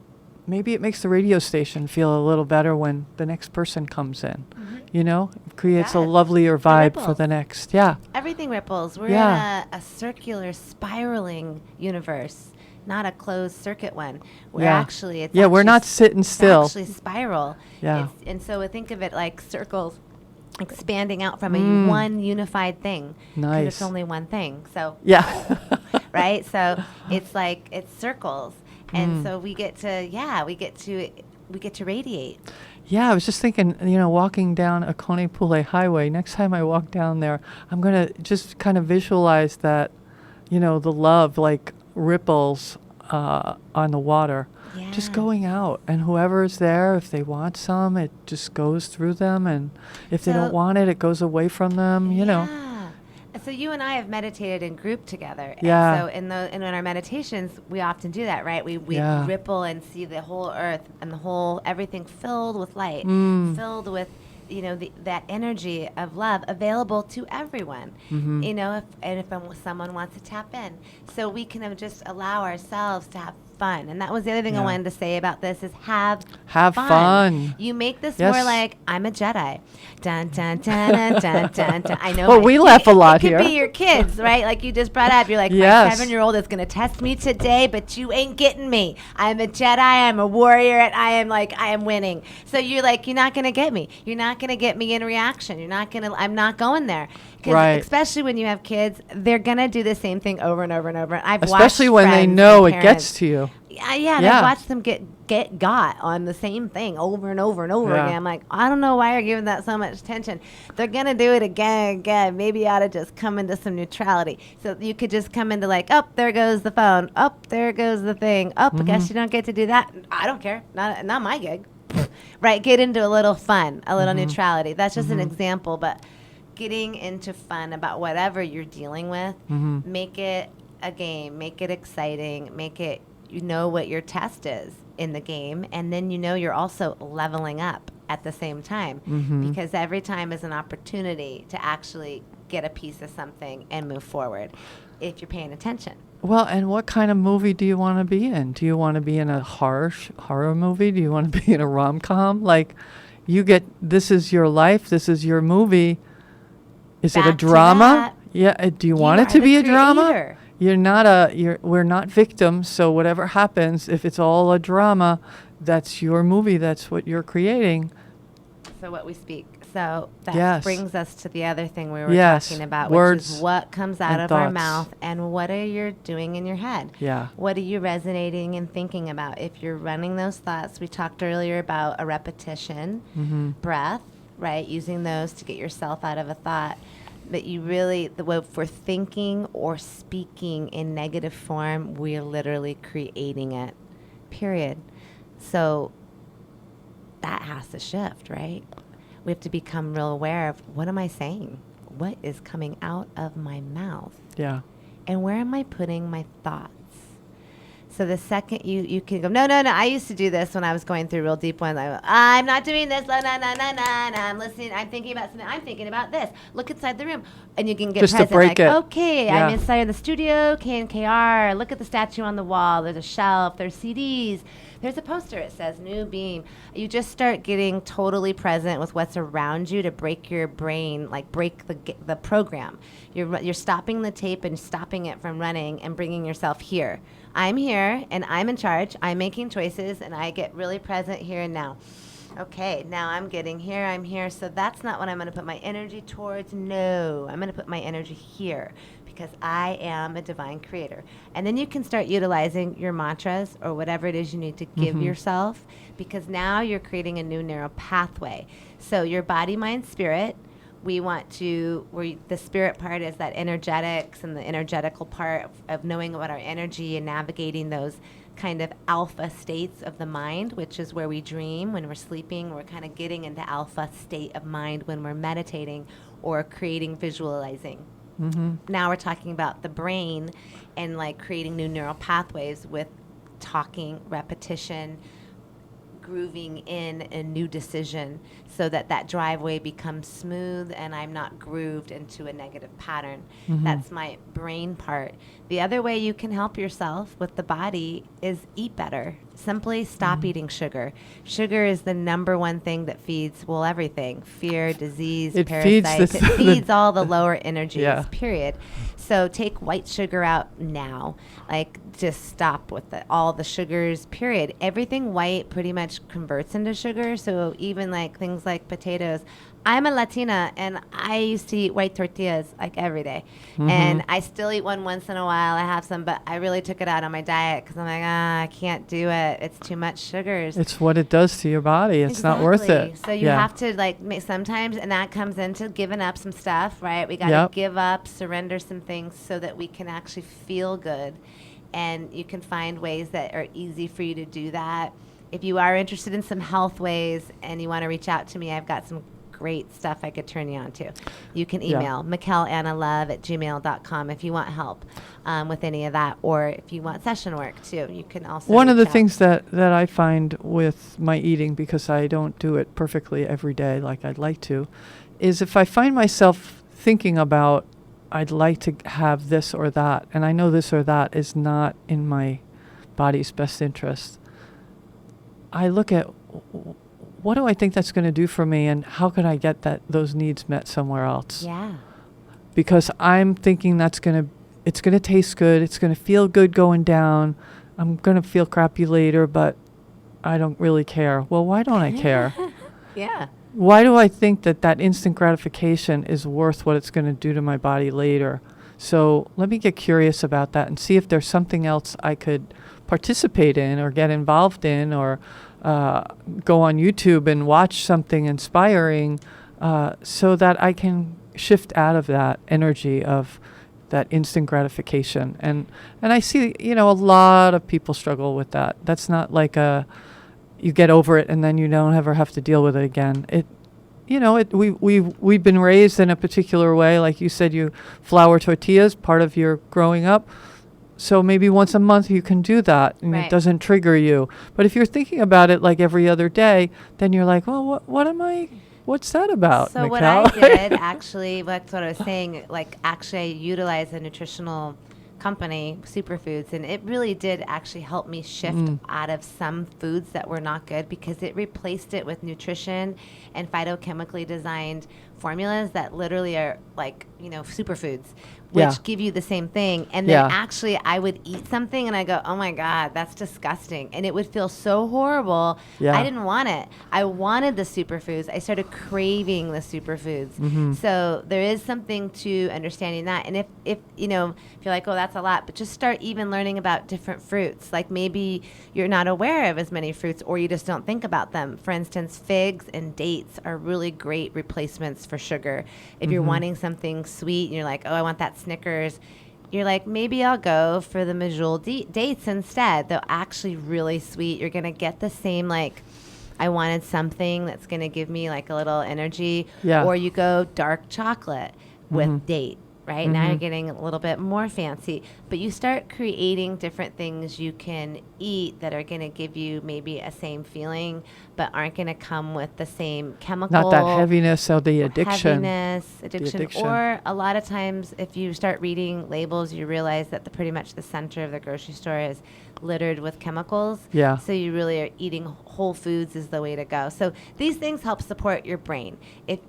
maybe it makes the radio station feel a little better when the next person comes in. It creates a lovelier vibe for the next. Yeah. Everything ripples. We're in a circular spiraling universe, not a closed circuit one. We're actually, we're not sitting still. It's actually spiral. Yeah. And so think of it like circles expanding out from a one unified thing. Nice. It's only one thing. So, yeah. right? So it's circles. And so we get to radiate. Yeah, I was just thinking, walking down Akone-Pule Highway, next time I walk down there, I'm going to just kind of visualize that, the love like ripples on the water, just going out. And whoever's there, if they want some, it just goes through them. And if they don't want it, it goes away from them, So you and I have meditated in group together. Yeah. And so in our meditations, we often do that, right? We ripple and see the whole earth and everything filled with light, filled with, that energy of love available to everyone. If someone wants to tap in. So we can just allow ourselves to have fun. And that was the other thing I wanted to say about this is have fun. You make this more like, I'm a Jedi. Dun, dun, dun, dun, dun, dun, dun. I know. Well, we laugh a lot here. It could be your kids, right? Like you just brought up. You're like, my 7-year-old is going to test me today, but you ain't getting me. I'm a Jedi. I'm a warrior. And I am winning. So you're like, you're not going to get me. You're not going to get me in reaction. I'm not going there. Because especially when you have kids, they're going to do the same thing over and over and over. Especially when they know it gets to you. I've watched them get got on the same thing over and over and over again. I'm like, I don't know why you're giving that so much attention. They're going to do it again and again. Maybe you ought to just come into some neutrality. So you could just come into like, there goes the phone. There goes the thing. I guess you don't get to do that. I don't care. Not my gig. Right? Get into a little fun, a little neutrality. That's just an example, but getting into fun about whatever you're dealing with, make it a game, make it exciting, make it, what your test is in the game, and then you're also leveling up at the same time, because every time is an opportunity to actually get a piece of something and move forward if you're paying attention. Well, and what kind of movie do you want to be in? Do you want to be in a horror movie? Do you want to be in a rom-com? Like, this is your life, this is your movie. Is it a drama? Yeah. Do you want it to be a drama? We're not victims, so whatever happens, if it's all a drama, that's your movie, that's what you're creating. So what we speak. So that brings us to the other thing we were talking about, words, which is what comes out of thoughts. our mouth and what are you doing in your head? Yeah. What are you resonating and thinking about? If you're running those thoughts, we talked earlier about a repetition, breath, right? Using those to get yourself out of a thought. But you really, if we're thinking or speaking in negative form, we're literally creating it, period. So that has to shift, right? We have to become real aware of, what am I saying? What is coming out of my mouth? Yeah. And where am I putting my thoughts? So the second you can go, no, I used to do this when I was going through real deep ones. I'm not doing this, I'm listening, I'm thinking about something, I'm thinking about this. Look inside the room. And you can get Just present, to break like, it. okay, Yeah. I'm inside of the studio, KNKR, look at the statue on the wall, there's a shelf, there's CDs, there's a poster, it says New Beam. You just start getting totally present with what's around you to break your brain, like break the program. You're stopping the tape and stopping it from running and bringing yourself here. I'm here and I'm in charge. I'm making choices and I get really present here and now. Okay, now I'm getting here, I'm here. So that's not what I'm going to put my energy towards. No, I'm going to put my energy here because I am a divine creator. And then you can start utilizing your mantras or whatever it is you need to give yourself, because now you're creating a new neural pathway. So your body, mind, spirit, we want to, where the spirit part is that energetics and the energetical part of knowing about our energy and navigating those kind of alpha states of the mind, which is where we dream when we're sleeping. We're kind of getting into alpha state of mind when we're meditating or creating, visualizing. Now we're talking about the brain and like creating new neural pathways with talking, repetition, grooving in a new decision so that driveway becomes smooth and I'm not grooved into a negative pattern. That's my brain part. The other way you can help yourself with the body is eat better. Simply stop eating sugar. Sugar is the number one thing that feeds, well, everything. Fear, disease, It parasites. feeds It feeds all the lower energies, Yeah. period. So take white sugar out now. Like, just stop with all the sugars, period. Everything white pretty much converts into sugar. So even like things like potatoes. I'm a Latina and I used to eat white tortillas like every day. And I still eat one once in a while. I have some, but I really took it out on my diet because I'm like, I can't do it. It's too much sugars. It's what it does to your body. It's not worth it. So you have to like sometimes, and that comes into giving up some stuff, right? We got to give up, surrender some things so that we can actually feel good. And you can find ways that are easy for you to do that. If you are interested in some health ways and you want to reach out to me, I've got some great stuff I could turn you on to. You can email MicháleAnnaLove@gmail.com if you want help with any of that, or if you want session work too. You can also One of the reach out. things that I find with my eating, because I don't do it perfectly every day like I'd like to, is if I find myself thinking about I'd like to have this or that, and I know this or that is not in my body's best interest, I look at what do I think that's going to do for me, and how could I get those needs met somewhere else? Yeah. Because I'm thinking it's going to taste good, it's going to feel good going down, I'm going to feel crappy later, but I don't really care. Well, why don't I care? Yeah. Why do I think that instant gratification is worth what it's going to do to my body later? So let me get curious about that and see if there's something else I could participate in or get involved in, or go on YouTube and watch something inspiring so that I can shift out of that energy of that instant gratification. And I see, a lot of people struggle with that. That's not like you get over it and then you don't ever have to deal with it again. We've been raised in a particular way. Like you said, you flour tortillas, part of your growing up. So maybe once a month you can do that and Right. it doesn't trigger you. But if you're thinking about it like every other day, then you're like, well, what's that about, So what Michál? I did, actually, that's what I was saying, like actually I utilized a nutritional company, Superfoods, and it really did actually help me shift out of some foods that were not good, because it replaced it with nutrition and phytochemically designed formulas that literally are like, superfoods, which give you the same thing. And then actually I would eat something and I go, oh my God, that's disgusting. And it would feel so horrible. Yeah. I didn't want it. I wanted the superfoods. I started craving the superfoods. So there is something to understanding that. And if you're like, oh, that's a lot, but just start even learning about different fruits. Like maybe you're not aware of as many fruits, or you just don't think about them. For instance, figs and dates are really great replacements for sugar. If you're wanting something sweet and you're like, oh, I want that Snickers, you're like, maybe I'll go for the Michál dates instead. They're actually really sweet. You're going to get the same, like, I wanted something that's going to give me like a little energy. Yeah. Or you go dark chocolate with date. Right? Now you're getting a little bit more fancy, but you start creating different things you can eat that are going to give you maybe a same feeling, but aren't going to come with the same chemical. Not that heaviness or the addiction. Addiction. Or a lot of times if you start reading labels, you realize that pretty much the center of the grocery store is littered with chemicals. Yeah. So you really are eating whole foods is the way to go. So these things help support your brain.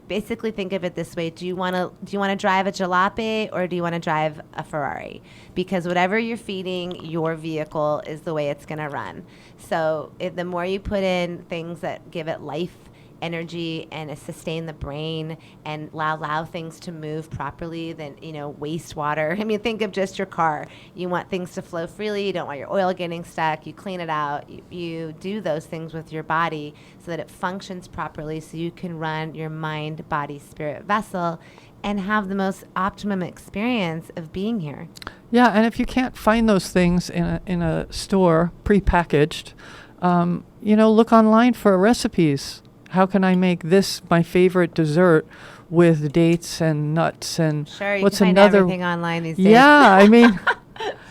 Basically think of it this way. Do you want to drive a jalopy or do you want to drive a Ferrari? Because whatever you're feeding your vehicle is the way it's going to run. So the more you put in things that give it life, energy, and sustain the brain and allow things to move properly than, wastewater. I mean, think of just your car. You want things to flow freely. You don't want your oil getting stuck. You clean it out. You do those things with your body so that it functions properly so you can run your mind, body, spirit vessel and have the most optimum experience of being here. Yeah, and if you can't find those things in a store prepackaged, look online for recipes. How can I make this my favorite dessert with dates and nuts and sure, you what's can find another everything online these days. Yeah, I mean,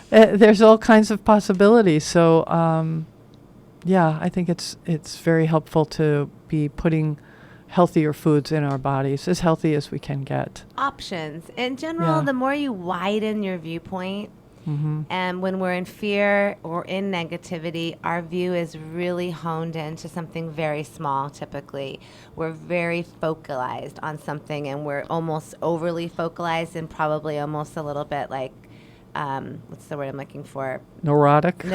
there's all kinds of possibilities. So, I think it's very helpful to be putting healthier foods in our bodies, as healthy as we can get. Options. In general, the more you widen your viewpoint, and when we're in fear or in negativity, our view is really honed into something very small, typically. We're very focalized on something, and we're almost overly focalized and probably almost a little bit like, what's the word I'm looking for? Neurotic,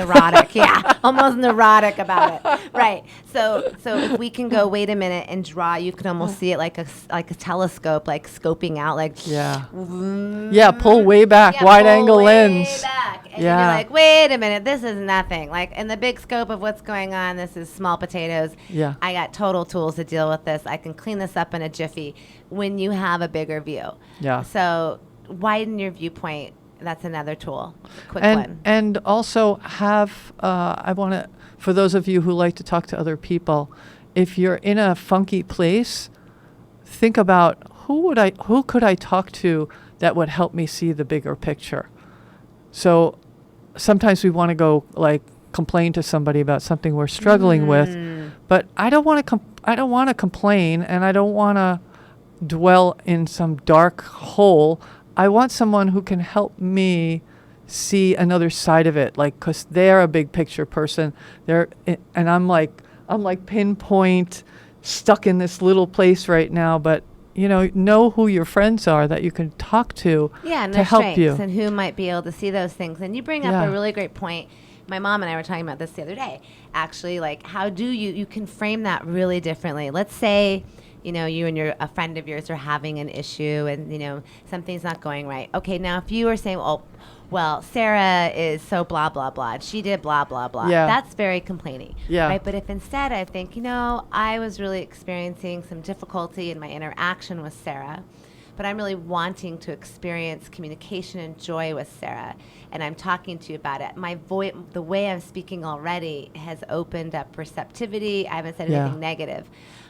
yeah. Almost neurotic about it. Right. So if we can go, wait a minute, and draw, you can almost see it like a telescope, like scoping out, like yeah, pull way back, wide angle lens. Back. And you're like, wait a minute, this is nothing. Like in the big scope of what's going on, this is small potatoes. Yeah. I got total tools to deal with this. I can clean this up in a jiffy when you have a bigger view. Yeah. So widen your viewpoint. That's another tool. Quick one. And also have, I want to, for those of you who like to talk to other people, if you're in a funky place, think about who could I talk to that would help me see the bigger picture. So sometimes we want to go like complain to somebody about something we're struggling with, but I don't want to complain, and I don't want to dwell in some dark hole. I want someone who can help me see another side of it, like, because they're a big picture person. And I'm like pinpoint stuck in this little place right now. But know who your friends are that you can talk to and to help you, and who might be able to see those things. And you bring up a really great point. My mom and I were talking about this the other day. Actually, like, how do you can frame that really differently? Let's say, you and a friend of yours are having an issue and, something's not going right. Okay, now if you are saying, well, Sarah is so blah, blah, blah. She did blah, blah, blah. Yeah. That's very complaining. Yeah. Right? But if instead I think, I was really experiencing some difficulty in my interaction with Sarah, but I'm really wanting to experience communication and joy with Sarah, and I'm talking to you about it. The way I'm speaking already has opened up receptivity. I haven't said anything negative.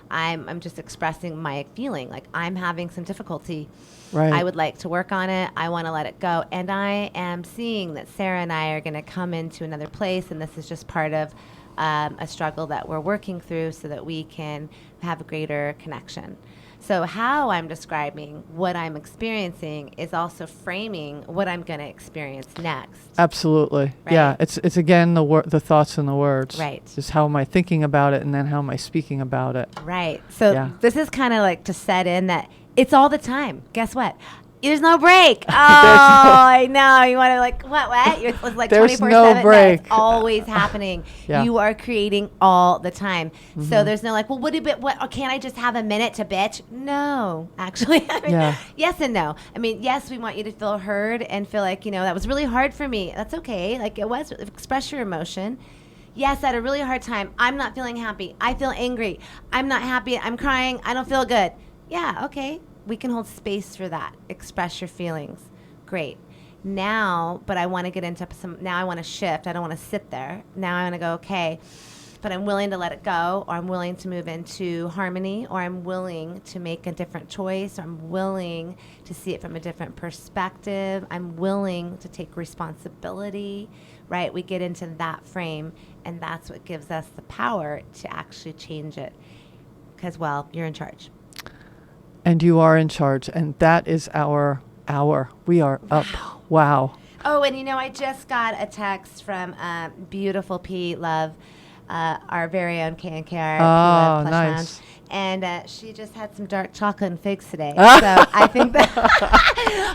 I'm just expressing my feeling, like I'm having some difficulty. Right. I would like to work on it. I want to let it go. And I am seeing that Sarah and I are going to come into another place, and this is just part of a struggle that we're working through so that we can have a greater connection. So how I'm describing what I'm experiencing is also framing what I'm going to experience next. Absolutely. Right? Yeah. It's again the thoughts and the words. Right. Just how am I thinking about it, and then how am I speaking about it. Right. So this is kind of like to set in that it's all the time. Guess what? There's no break. Oh, I know. You want to what? It's like 24/7. No break. That's always happening. Yeah. You are creating all the time. So there's no like, well, what? Can't I just have a minute to bitch? No, actually. Yes and no. I mean, yes, we want you to feel heard and feel like, that was really hard for me. That's okay. Like it was. Express your emotion. Yes, I had a really hard time. I'm not feeling happy. I feel angry. I'm not happy. I'm crying. I don't feel good. Yeah, okay. we can hold space for that. Express your feelings. Great. Now, but I want to get into now I want to shift. I don't want to sit there. Now I want to go, okay, but I'm willing to let it go, or I'm willing to move into harmony, or I'm willing to make a different choice, or I'm willing to see it from a different perspective. I'm willing to take responsibility, right? We get into that frame, and that's what gives us the power to actually change it. Because, well, you're in charge. And you are in charge, and that is our hour. We are up. Wow. Oh, and I just got a text from beautiful Pete Love, our very own KNKR. Oh, Plush nice. Lounge. And she just had some dark chocolate and figs today. So I think that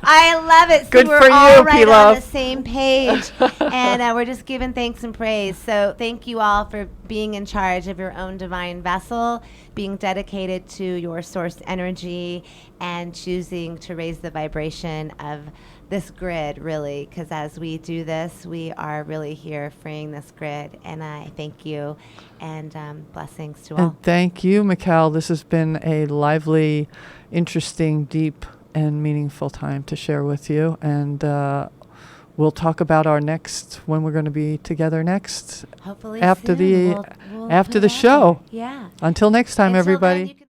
I love it. So Good we're for you, all right P-Love. on the same page. And we're just giving thanks and praise. So thank you all for being in charge of your own divine vessel, being dedicated to your source energy, and choosing to raise the vibration of this grid, really, because as we do this, we are really here freeing this grid. And I thank you, and blessings to all. And thank you, Michál. This has been a lively, interesting, deep, and meaningful time to share with you. And we'll talk about our next, when we're going to be together next. Hopefully after soon. the We'll after put the it out show. there. Yeah. Until next time, Until then, everybody. you can